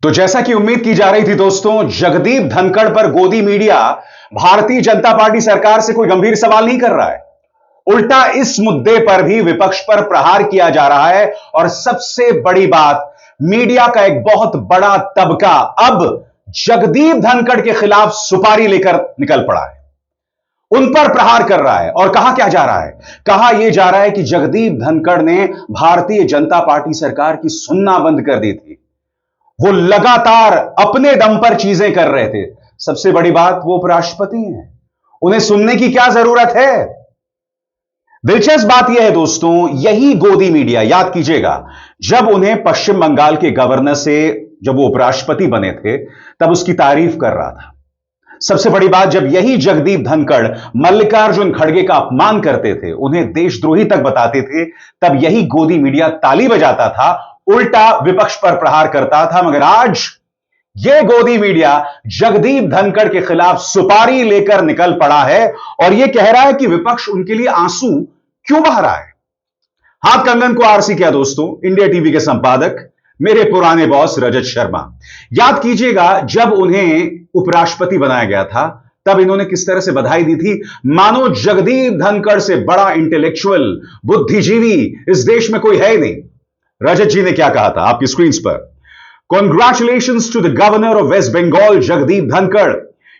तो जैसा कि उम्मीद की जा रही थी दोस्तों, जगदीप धनखड़ पर गोदी मीडिया भारतीय जनता पार्टी सरकार से कोई गंभीर सवाल नहीं कर रहा है। उल्टा इस मुद्दे पर भी विपक्ष पर प्रहार किया जा रहा है। और सबसे बड़ी बात, मीडिया का एक बहुत बड़ा तबका अब जगदीप धनखड़ के खिलाफ सुपारी लेकर निकल पड़ा है, उन पर प्रहार कर रहा है। और कहा क्या जा रहा है? कहा यह जा रहा है कि जगदीप धनखड़ ने भारतीय जनता पार्टी सरकार की सुनना बंद कर दी थी। वो लगातार अपने दम पर चीजें कर रहे थे। सबसे बड़ी बात, वो उपराष्ट्रपति हैं, उन्हें सुनने की क्या जरूरत है? दिलचस्प बात यह है दोस्तों, यही गोदी मीडिया, याद कीजिएगा, जब उन्हें पश्चिम बंगाल के गवर्नर से, जब वो उपराष्ट्रपति बने थे, तब उसकी तारीफ कर रहा था। सबसे बड़ी बात, जब यही जगदीप धनखड़ मल्लिकार्जुन खड़गे का अपमान करते थे, उन्हें देशद्रोही तक बताते थे, तब यही गोदी मीडिया ताली बजाता था, उल्टा विपक्ष पर प्रहार करता था। मगर आज यह गोदी मीडिया जगदीप धनखड़ के खिलाफ सुपारी लेकर निकल पड़ा है और यह कह रहा है कि विपक्ष उनके लिए आंसू क्यों बहा रहा है। हाथ कंगन को आरसी किया दोस्तों इंडिया टीवी के संपादक, मेरे पुराने बॉस रजत शर्मा। याद कीजिएगा, जब उन्हें उपराष्ट्रपति बनाया गया था, तब इन्होंने किस तरह से बधाई दी थी, मानो जगदीप धनखड़ से बड़ा इंटेलेक्चुअल, बुद्धिजीवी इस देश में कोई है ही नहीं। रजत जी ने क्या कहा था आपकी स्क्रीन पर? Congratulations to the governor of West Bengal, Jagdeep Dhankar.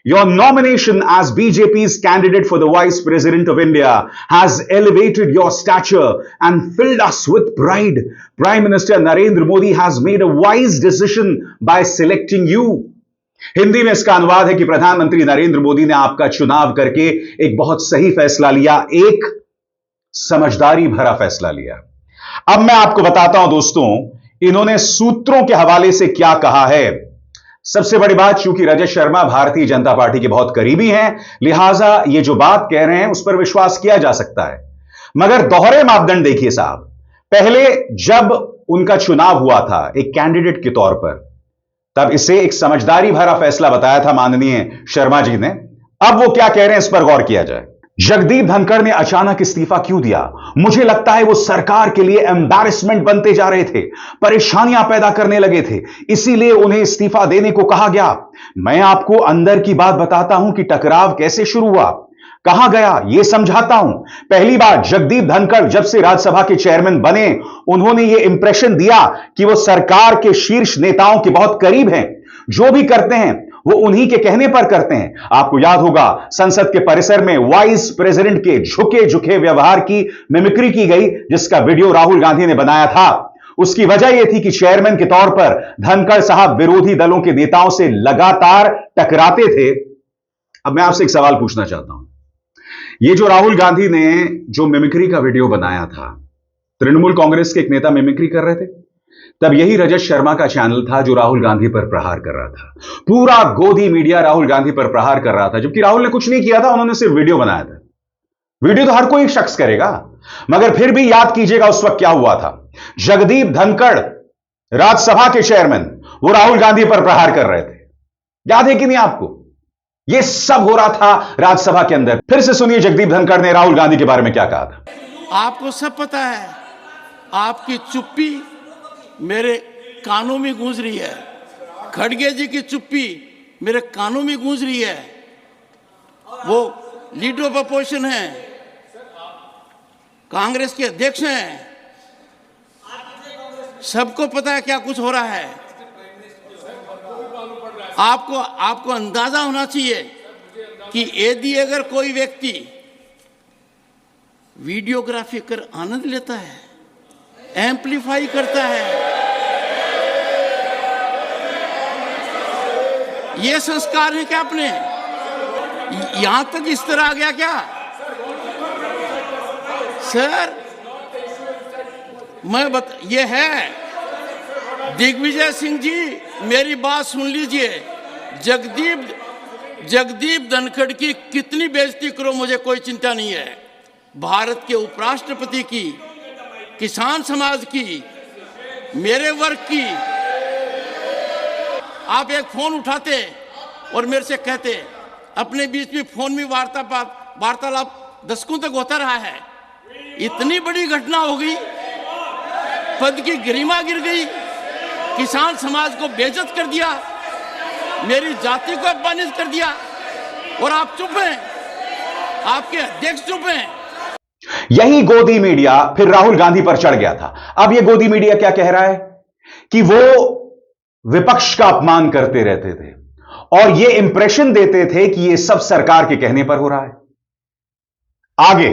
Your nomination as BJP's candidate for the Vice President of India has elevated your stature and filled us with pride. Prime Minister Narendra Modi has made a wise decision by selecting you. Hindi में इसका अनुवाद है कि प्रधानमंत्री नरेंद्र मोदी ने आपका चुनाव करके एक बहुत सही फैसला लिया, एक समझदारी भरा फैसला लिया। अब मैं आपको बताता हूं दोस्तों, इन्होंने सूत्रों के हवाले से क्या कहा है। सबसे बड़ी बात, चूंकि रजत शर्मा भारतीय जनता पार्टी के बहुत करीबी हैं, लिहाजा ये जो बात कह रहे हैं उस पर विश्वास किया जा सकता है। मगर दोहरे मापदंड देखिए साहब, पहले जब उनका चुनाव हुआ था एक कैंडिडेट के तौर पर, तब इसे एक समझदारी भरा फैसला बताया था माननीय शर्मा जी ने। अब वो क्या कह रहे हैं, इस पर गौर किया जाए। जगदीप धनखड़ ने अचानक इस्तीफा क्यों दिया? मुझे लगता है वो सरकार के लिए एम्बैरेसमेंट बनते जा रहे थे, परेशानियां पैदा करने लगे थे, इसीलिए उन्हें इस्तीफा देने को कहा गया। मैं आपको अंदर की बात बताता हूं कि टकराव कैसे शुरू हुआ, कहां गया, यह समझाता हूं। पहली बात, जगदीप धनखड़ जब से राज्यसभा के चेयरमैन बने, उन्होंने यह इंप्रेशन दिया कि वो सरकार के शीर्ष नेताओं के बहुत करीब हैं, जो भी करते हैं वो उन्हीं के कहने पर करते हैं। आपको याद होगा, संसद के परिसर में वाइस प्रेसिडेंट के झुके झुके व्यवहार की मिमिक्री की गई, जिसका वीडियो राहुल गांधी ने बनाया था। उसकी वजह यह थी कि चेयरमैन के तौर पर धनखड़ साहब विरोधी दलों के नेताओं से लगातार टकराते थे। अब मैं आपसे एक सवाल पूछना चाहता हूं, यह जो राहुल गांधी ने जो मिमिक्री का वीडियो बनाया था, तृणमूल कांग्रेस के एक नेता मिमिक्री कर रहे थे, तब यही रजत शर्मा का चैनल था जो राहुल गांधी पर प्रहार कर रहा था। पूरा गोदी मीडिया राहुल गांधी पर प्रहार कर रहा था, जबकि राहुल ने कुछ नहीं किया था, उन्होंने सिर्फ वीडियो बनाया था। वीडियो तो हर कोई शख्स करेगा, मगर फिर भी याद कीजिएगा उस वक्त क्या हुआ था। जगदीप धनखड़ राज्यसभा के चेयरमैन, वो राहुल गांधी पर प्रहार कर रहे थे। याद है कि नहीं आपको? यह सब हो रहा था राज्यसभा के अंदर। फिर से सुनिए जगदीप धनखड़ ने राहुल गांधी के बारे में क्या कहा था। आपको सब पता है, आपकी चुप्पी मेरे कानों में गूंज रही है, खड़गे जी की चुप्पी मेरे कानों में गूंज रही है। वो लीडर ऑफ अपोजिशन है, कांग्रेस के अध्यक्ष हैं, सबको पता है क्या कुछ हो रहा है। आपको अंदाजा होना चाहिए कि यदि अगर कोई व्यक्ति वीडियोग्राफी कर आनंद लेता है, एम्पलीफाई करता है, ये संस्कार है क्या अपने? यहां तक इस तरह आ गया क्या सर? ये है दिग्विजय सिंह जी, मेरी बात सुन लीजिए। जगदीप धनखड़ की कितनी बेइज्जती करो, मुझे कोई चिंता नहीं है। भारत के उपराष्ट्रपति की, किसान समाज की, मेरे वर्ग की, आप एक फोन उठाते और मेरे से कहते, अपने बीच में फोन में वार्तालाप दशकों तक होता रहा है, इतनी बड़ी घटना हो गई, पद की गरिमा गिर गई, किसान समाज को बेइज्जत कर दिया, मेरी जाति को अपमानित कर दिया, और आप चुप हैं, आपके अध्यक्ष चुप हैं। यही गोदी मीडिया फिर राहुल गांधी पर चढ़ गया था। अब यह गोदी मीडिया क्या कह रहा है कि वो विपक्ष का अपमान करते रहते थे और यह इंप्रेशन देते थे कि यह सब सरकार के कहने पर हो रहा है। आगे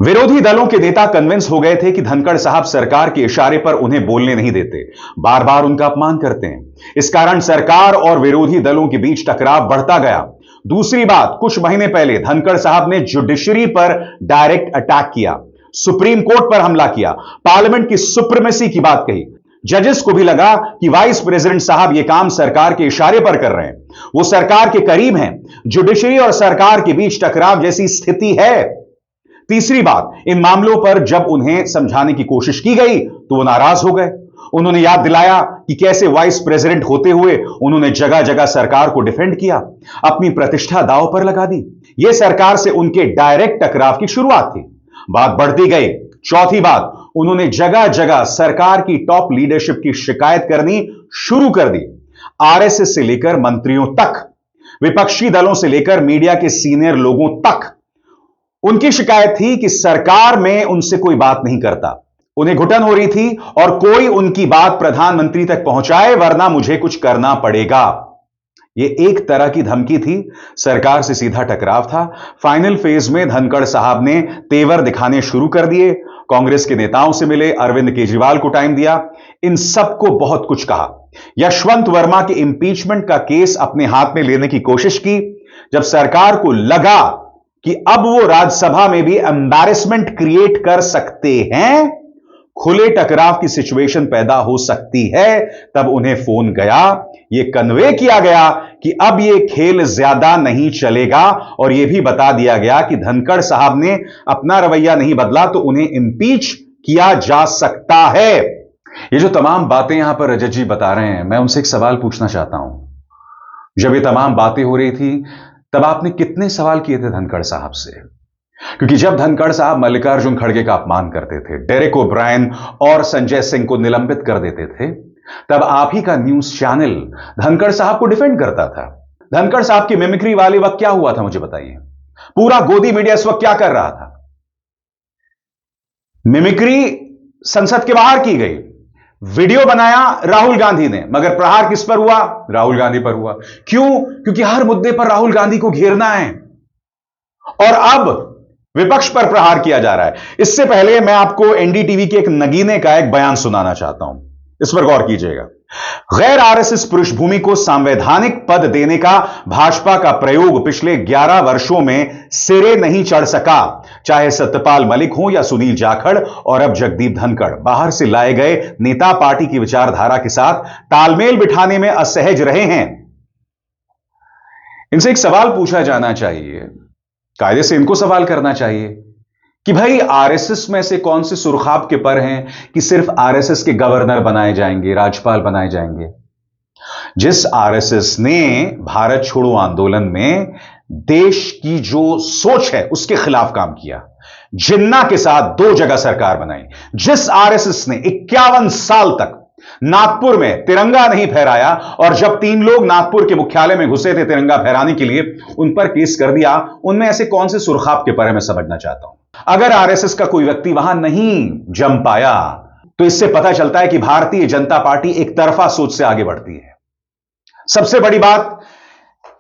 विरोधी दलों के नेता कन्विंस हो गए थे कि धनखड़ साहब सरकार के इशारे पर उन्हें बोलने नहीं देते, बार बार उनका अपमान करते हैं। इस कारण सरकार और विरोधी दलों के बीच टकराव बढ़ता गया। दूसरी बात, कुछ महीने पहले धनखड़ साहब ने जुडिशरी पर डायरेक्ट अटैक किया, सुप्रीम कोर्ट पर हमला किया, पार्लियामेंट की सुप्रीमेसी की बात कही। जजेस को भी लगा कि वाइस प्रेसिडेंट साहब यह काम सरकार के इशारे पर कर रहे हैं, वो सरकार के करीब हैं, जुडिशरी और सरकार के बीच टकराव जैसी स्थिति है। तीसरी बात, इन मामलों पर जब उन्हें समझाने की कोशिश की गई तो वो नाराज हो गए। उन्होंने याद दिलाया कि कैसे वाइस प्रेसिडेंट होते हुए उन्होंने जगह जगह सरकार को डिफेंड किया, अपनी प्रतिष्ठा दांव पर लगा दी। यह सरकार से उनके डायरेक्ट टकराव की शुरुआत थी। बात बढ़ती गई। चौथी बात, उन्होंने जगह जगह सरकार की टॉप लीडरशिप की शिकायत करनी शुरू कर दी, आरएसएस से लेकर मंत्रियों तक, विपक्षी दलों से लेकर मीडिया के सीनियर लोगों तक। उनकी शिकायत थी कि सरकार में उनसे कोई बात नहीं करता, उन्हें घुटन हो रही थी और कोई उनकी बात प्रधानमंत्री तक पहुंचाए वरना मुझे कुछ करना पड़ेगा। यह एक तरह की धमकी थी, सरकार से सीधा टकराव था। फाइनल फेज में धनखड़ साहब ने तेवर दिखाने शुरू कर दिए, कांग्रेस के नेताओं से मिले, अरविंद केजरीवाल को टाइम दिया, इन सबको बहुत कुछ कहा। यशवंत वर्मा के इंपीचमेंट का केस अपने हाथ में लेने की कोशिश की। जब सरकार को लगा कि अब वो राज्यसभा में भी एम्बैरेसमेंट क्रिएट कर सकते हैं, खुले टकराव की सिचुएशन पैदा हो सकती है, तब उन्हें फोन गया, यह कन्वे किया गया कि अब यह खेल ज्यादा नहीं चलेगा और यह भी बता दिया गया कि धनखड़ साहब ने अपना रवैया नहीं बदला तो उन्हें इंपीच किया जा सकता है। ये जो तमाम बातें यहां पर रजत जी बता रहे हैं, मैं उनसे एक सवाल पूछना चाहता हूं। जब ये तमाम बातें हो रही थी तब आपने कितने सवाल किए थे धनखड़ साहब से? क्योंकि जब धनखड़ साहब मल्लिकार्जुन खड़गे का अपमान करते थे, डेरेक ओब्रायन और संजय सिंह को निलंबित कर देते थे, तब आप ही का न्यूज चैनल धनखड़ साहब को डिफेंड करता था। धनखड़ साहब की मिमिक्री वाले वक्त क्या हुआ था, मुझे बताइए। पूरा गोदी मीडिया इस वक्त क्या कर रहा था? मिमिक्री संसद के बाहर की गई, वीडियो बनाया राहुल गांधी ने, मगर प्रहार किस पर हुआ? राहुल गांधी पर हुआ। क्यों? क्योंकि हर मुद्दे पर राहुल गांधी को घेरना है और अब विपक्ष पर प्रहार किया जा रहा है। इससे पहले मैं आपको एनडीटीवी के एक नगीने का एक बयान सुनाना चाहता हूं, इस पर गौर कीजिएगा। गैर आरएसएस पृष्ठभूमि को संवैधानिक पद देने का भाजपा का प्रयोग पिछले 11 वर्षों में सिरे नहीं चढ़ सका। चाहे सत्यपाल मलिक हो या सुनील जाखड़ और अब जगदीप धनखड़, बाहर से लाए गए नेता पार्टी की विचारधारा के साथ तालमेल बिठाने में असहज रहे हैं। इनसे एक सवाल पूछा जाना चाहिए, कायदे से इनको सवाल करना चाहिए कि भाई आरएसएस में से कौन से सुरखाब के पर हैं कि सिर्फ आरएसएस के गवर्नर बनाए जाएंगे, राज्यपाल बनाए जाएंगे। जिस आरएसएस ने भारत छोड़ो आंदोलन में देश की जो सोच है उसके खिलाफ काम किया, जिन्ना के साथ 2 जगह सरकार बनाई, जिस आरएसएस ने 51 साल तक नागपुर में तिरंगा नहीं फहराया और जब 3 लोग नागपुर के मुख्यालय में घुसे थे तिरंगा फहराने के लिए, उन पर केस कर दिया, उनमें ऐसे कौन से सुरखाब के पर है, मैं समझना चाहता हूं। अगर आरएसएस का कोई व्यक्ति वहां नहीं जम पाया तो इससे पता चलता है कि भारतीय जनता पार्टी एक तरफा सोच से आगे बढ़ती है। सबसे बड़ी बात,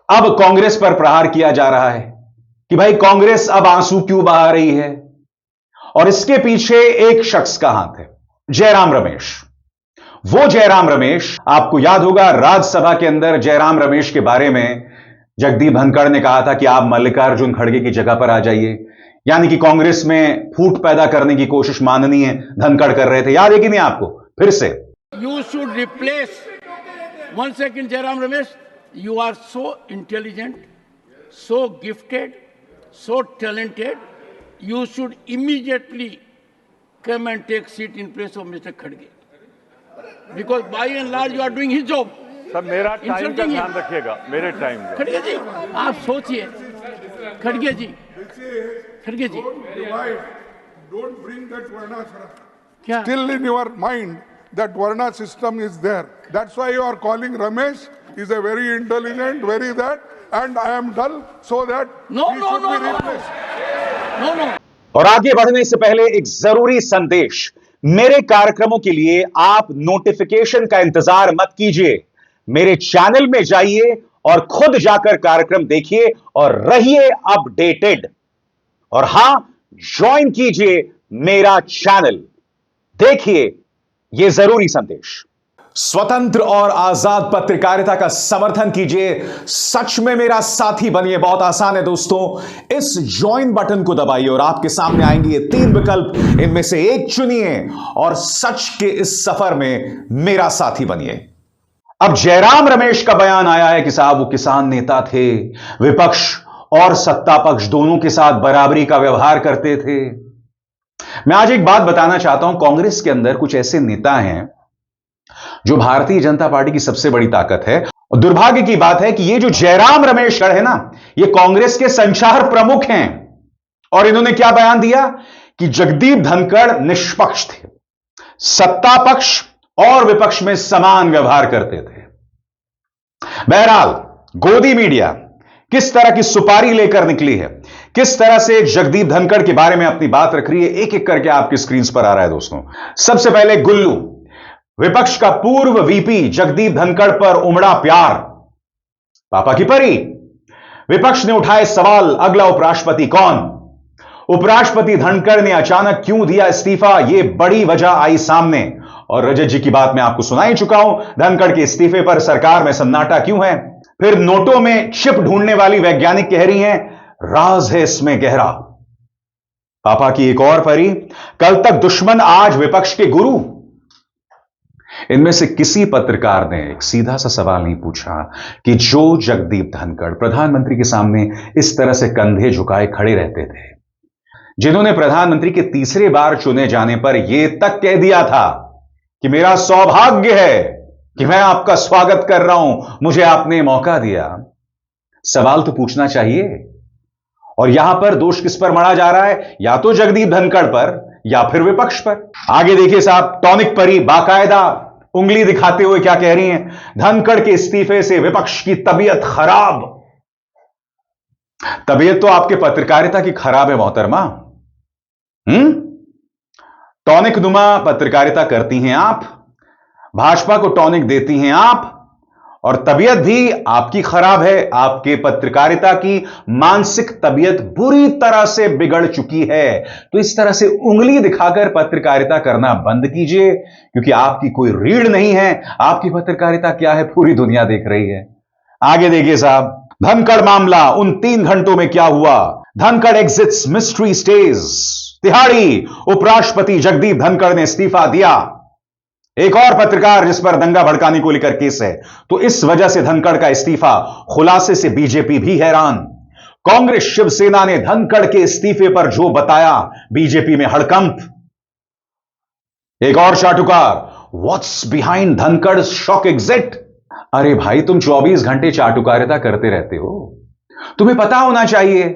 अब कांग्रेस पर प्रहार किया जा रहा है कि भाई कांग्रेस अब आंसू क्यों बहा रही है, और इसके पीछे एक शख्स का हाथ है, जयराम रमेश। वो जयराम रमेश, आपको याद होगा राज्यसभा के अंदर जयराम रमेश के बारे में जगदीप धनखड़ ने कहा था कि आप मल्लिकार्जुन खड़गे की जगह पर आ जाइए, यानी कि कांग्रेस में फूट पैदा करने की कोशिश माननीय धनखड़ कर रहे थे। याद है कि नहीं आपको? फिर से You should replace. 1 second, Jairam Ramesh. You are so intelligent, so gifted, so talented. You should immediately come and take seat in place of Mr. Khadge. Because by and large you are doing his job. Sir मेरा time का ध्यान रखिएगा, मेरे time का। खड़गे जी, आप सोचिए, खड़गे जी, खड़गे जी, Don't bring that Varnashram. क्या? Still in your mind that Varna system is there. That's why you are calling Ramesh. Is a very intelligent, very that, and I am dull, so that No, he no, should no, be no. replaced. No. और आगे बढ़ने से पहले एक जरूरी संदेश। मेरे कार्यक्रमों के लिए आप नोटिफिकेशन का इंतजार मत कीजिए। मेरे चैनल में जाइए और खुद जाकर कार्यक्रम देखिए और रहिए अपडेटेड। और हां, ज्वाइन कीजिए मेरा चैनल। देखिए यह जरूरी संदेश। स्वतंत्र और आजाद पत्रकारिता का समर्थन कीजिए, सच में मेरा साथी बनिए। बहुत आसान है दोस्तों, इस ज्वाइन बटन को दबाइए और आपके सामने आएंगे ये 3 विकल्प। इनमें से एक चुनिए और सच के इस सफर में मेरा साथी बनिए। अब जयराम रमेश का बयान आया है कि साहब वो किसान नेता थे, विपक्ष और सत्ता पक्ष दोनों के साथ बराबरी का व्यवहार करते थे। मैं आज एक बात बताना चाहता हूं, कांग्रेस के अंदर कुछ ऐसे नेता हैं जो भारतीय जनता पार्टी की सबसे बड़ी ताकत है। और दुर्भाग्य की बात है कि ये जो जयराम रमेश है ना, ये कांग्रेस के संचार प्रमुख हैं। और इन्होंने क्या बयान दिया कि जगदीप धनखड़ निष्पक्ष थे, सत्ता पक्ष और विपक्ष में समान व्यवहार करते थे। बहरहाल गोदी मीडिया किस तरह की सुपारी लेकर निकली है, किस तरह से जगदीप धनखड़ के बारे में अपनी बात रख रही है, एक एक करके आपकी स्क्रीन पर आ रहा है दोस्तों। सबसे पहले गुल्लू, विपक्ष का पूर्व वीपी जगदीप धनखड़ पर उमड़ा प्यार, पापा की परी। विपक्ष ने उठाए सवाल, अगला उपराष्ट्रपति कौन? उपराष्ट्रपति धनखड़ ने अचानक क्यों दिया इस्तीफा, यह बड़ी वजह आई सामने। और रजत जी की बात मैं आपको सुना ही चुका हूं, धनखड़ के इस्तीफे पर सरकार में सन्नाटा क्यों है। फिर नोटों में चिप ढूंढने वाली वैज्ञानिक कह रही हैं राज है इसमें गहरा। पापा की एक और परी, कल तक दुश्मन आज विपक्ष के गुरु। इनमें से किसी पत्रकार ने एक सीधा सा सवाल नहीं पूछा कि जो जगदीप धनखड़ प्रधानमंत्री के सामने इस तरह से कंधे झुकाए खड़े रहते थे, जिन्होंने प्रधानमंत्री के तीसरे बार चुने जाने पर यह तक कह दिया था कि मेरा सौभाग्य है कि मैं आपका स्वागत कर रहा हूं, मुझे आपने मौका दिया। सवाल तो पूछना चाहिए। और यहां पर दोष किस पर मढ़ा जा रहा है? या तो जगदीप धनखड़ पर या फिर विपक्ष पर। आगे देखिए साहब, टॉनिक परी बाकायदा उंगली दिखाते हुए क्या कह रही हैं, धनखड़ के इस्तीफे से विपक्ष की तबीयत खराब। तबीयत तो आपके पत्रकारिता की खराब है मोहतरमा। टॉनिक नुमा पत्रकारिता करती हैं आप, भाजपा को टॉनिक देती हैं आप, और तबीयत भी आपकी खराब है। आपके पत्रकारिता की मानसिक तबीयत बुरी तरह से बिगड़ चुकी है। तो इस तरह से उंगली दिखाकर पत्रकारिता करना बंद कीजिए, क्योंकि आपकी कोई रीढ़ नहीं है। आपकी पत्रकारिता क्या है पूरी दुनिया देख रही है। आगे देखिए साहब, धनखड़ मामला, उन 3 घंटों में क्या हुआ। Dhankhar exits, mystery stage. तिहाड़ी, उपराष्ट्रपति जगदीप धनखड़ ने इस्तीफा दिया। एक और पत्रकार जिस पर दंगा भड़काने को लेकर केस है, तो इस वजह से धनखड़ का इस्तीफा। खुलासे से बीजेपी भी हैरान। कांग्रेस शिवसेना ने धनखड़ के इस्तीफे पर जो बताया, बीजेपी में हड़कंप। एक और चाटुकार, what's behind Dhankhar shock exit. अरे भाई, तुम 24 घंटे चाटुकारिता करते रहते हो, तुम्हें पता होना चाहिए,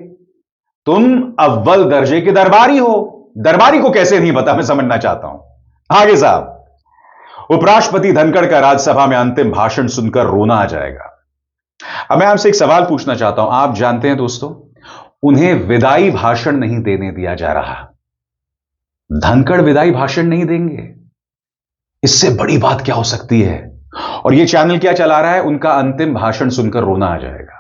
तुम अव्वल दर्जे के दरबारी हो। दरबारी को कैसे नहीं पता, मैं समझना चाहता हूं। आगे साहब, उपराष्ट्रपति धनखड़ का राज्यसभा में अंतिम भाषण सुनकर रोना आ जाएगा। अब मैं आपसे एक सवाल पूछना चाहता हूं। आप जानते हैं दोस्तों, उन्हें विदाई भाषण नहीं देने दिया जा रहा। धनखड़ विदाई भाषण नहीं देंगे, इससे बड़ी बात क्या हो सकती है। और यह चैनल क्या चला रहा है, उनका अंतिम भाषण सुनकर रोना आ जाएगा।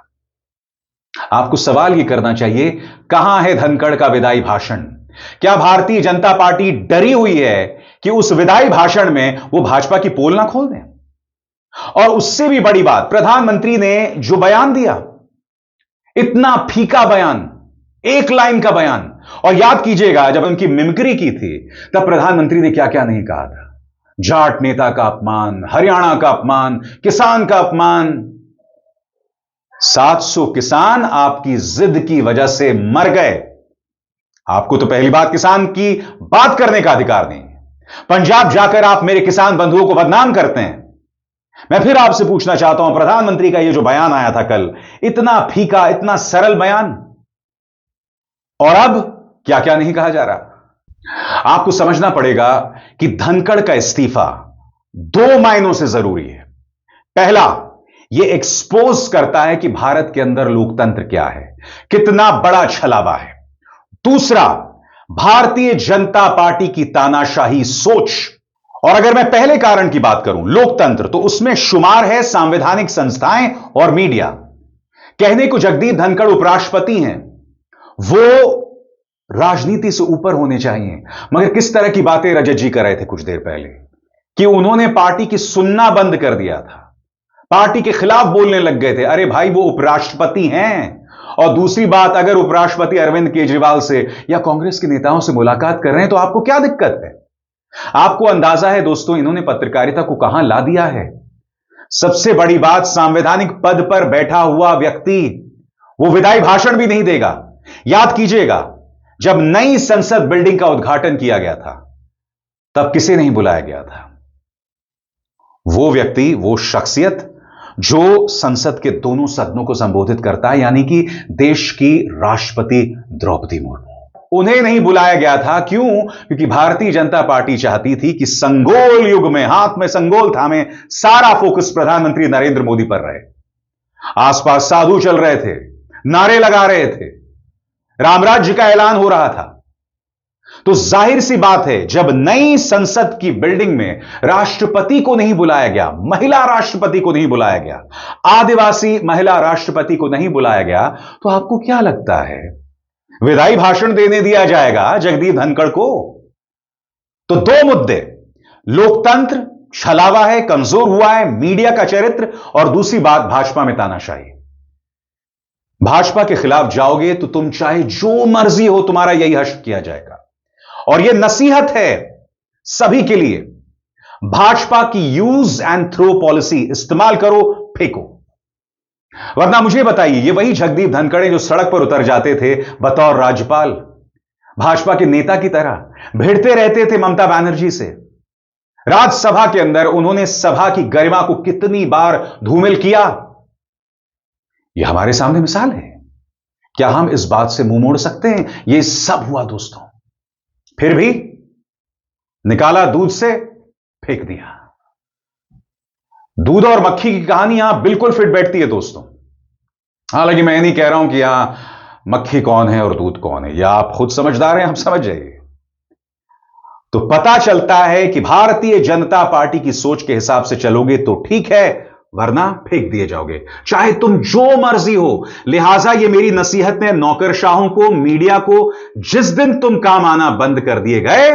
आपको सवाल यह करना चाहिए, कहां है धनखड़ का विदाई भाषण। क्या भारतीय जनता पार्टी डरी हुई है कि उस विदाई भाषण में वो भाजपा की पोल ना खोल दें। और उससे भी बड़ी बात, प्रधानमंत्री ने जो बयान दिया, इतना फीका बयान, एक लाइन का बयान। और याद कीजिएगा, जब उनकी मिमिक्री की थी तब प्रधानमंत्री ने क्या क्या नहीं कहा था। जाट नेता का अपमान, हरियाणा का अपमान, किसान का अपमान। 700 किसान आपकी जिद की वजह से मर गए। आपको तो पहली बात किसान की बात करने का अधिकार नहीं। पंजाब जाकर आप मेरे किसान बंधुओं को बदनाम करते हैं। मैं फिर आपसे पूछना चाहता हूं, प्रधानमंत्री का यह जो बयान आया था कल, इतना फीका, इतना सरल बयान, और अब क्या क्या नहीं कहा जा रहा। आपको समझना पड़ेगा कि धनखड़ का इस्तीफा दो मायनों से जरूरी है। पहला, यह एक्सपोज करता है कि भारत के अंदर लोकतंत्र क्या है, कितना बड़ा छलावा है। दूसरा, भारतीय जनता पार्टी की तानाशाही सोच। और अगर मैं पहले कारण की बात करूं, लोकतंत्र, तो उसमें शुमार है संवैधानिक संस्थाएं और मीडिया। कहने को जगदीप धनखड़ उपराष्ट्रपति हैं, वो राजनीति से ऊपर होने चाहिए, मगर किस तरह की बातें रजत जी कर रहे थे कुछ देर पहले कि उन्होंने पार्टी की सुनना बंद कर दिया था, पार्टी के खिलाफ बोलने लग गए थे। अरे भाई, वो उपराष्ट्रपति हैं। और दूसरी बात, अगर उपराष्ट्रपति अरविंद केजरीवाल से या कांग्रेस के नेताओं से मुलाकात कर रहे हैं तो आपको क्या दिक्कत है? आपको अंदाजा है दोस्तों, इन्होंने पत्रकारिता को कहां ला दिया है। सबसे बड़ी बात, संवैधानिक पद पर बैठा हुआ व्यक्ति वो विदाई भाषण भी नहीं देगा। याद कीजिएगा, जब नई संसद बिल्डिंग का उद्घाटन किया गया था तब किसे नहीं बुलाया गया था? वो व्यक्ति, वो शख्सियत जो संसद के दोनों सदनों को संबोधित करता है, यानी कि देश की राष्ट्रपति द्रौपदी मुर्मू, उन्हें नहीं बुलाया गया था। क्यों? क्योंकि भारतीय जनता पार्टी चाहती थी कि संगोल युग में, हाथ में संगोल थामे, सारा फोकस प्रधानमंत्री नरेंद्र मोदी पर रहे। आसपास साधु चल रहे थे, नारे लगा रहे थे, रामराज्य का ऐलान हो रहा था। तो जाहिर सी बात है, जब नई संसद की बिल्डिंग में राष्ट्रपति को नहीं बुलाया गया, महिला राष्ट्रपति को नहीं बुलाया गया, आदिवासी महिला राष्ट्रपति को नहीं बुलाया गया, तो आपको क्या लगता है विदाई भाषण देने दिया जाएगा जगदीप धनखड़ को? तो दो मुद्दे, लोकतंत्र छलावा है, कमजोर हुआ है, मीडिया का चरित्र, और दूसरी बात, भाजपा में तानाशाही। भाजपा के खिलाफ जाओगे तो तुम चाहे जो मर्जी हो, तुम्हारा यही हश्र किया जाएगा। और यह नसीहत है सभी के लिए, भाजपा की यूज एंड थ्रो पॉलिसी इस्तेमाल करो, फेंको। वरना मुझे बताइए, ये वही जगदीप धनखड़ जो सड़क पर उतर जाते थे बतौर राज्यपाल, भाजपा के नेता की तरह भिड़ते रहते थे ममता बनर्जी से। राज्यसभा के अंदर उन्होंने सभा की गरिमा को कितनी बार धूमिल किया, यह हमारे सामने मिसाल है। क्या हम इस बात से मुंह मोड़ सकते हैं? यह सब हुआ दोस्तों, फिर भी निकाला दूध से, फेंक दिया। दूध और मक्खी की कहानी यहां बिल्कुल फिट बैठती है दोस्तों। हालांकि मैं नहीं कह रहा हूं कि यहां मक्खी कौन है और दूध कौन है, या आप खुद समझदार हैं, हम समझ जाइए। तो पता चलता है कि भारतीय जनता पार्टी की सोच के हिसाब से चलोगे तो ठीक है, वरना फेंक दिए जाओगे, चाहे तुम जो मर्जी हो। लिहाजा ये मेरी नसीहत है नौकरशाहों को, मीडिया को, जिस दिन तुम काम आना बंद कर दिए गए,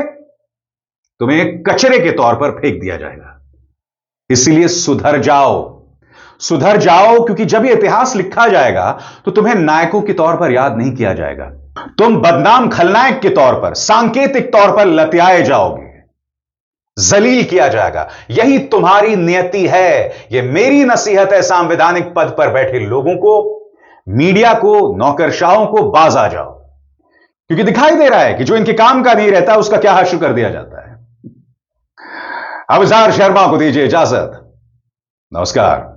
तुम्हें कचरे के तौर पर फेंक दिया जाएगा। इसलिए सुधर जाओ, सुधर जाओ, क्योंकि जब यह इतिहास लिखा जाएगा तो तुम्हें नायकों के तौर पर याद नहीं किया जाएगा। तुम बदनाम खलनायक के तौर पर, सांकेतिक तौर पर लतियाए जाओगे, जलील किया जाएगा। यही तुम्हारी नियति है। यह मेरी नसीहत है संवैधानिक पद पर बैठे लोगों को, मीडिया को, नौकरशाहों को, बाज आ जाओ, क्योंकि दिखाई दे रहा है कि जो इनके काम का नहीं रहता उसका क्या हश्र कर दिया जाता है। अवजार शर्मा को दीजिए इजाजत। नमस्कार।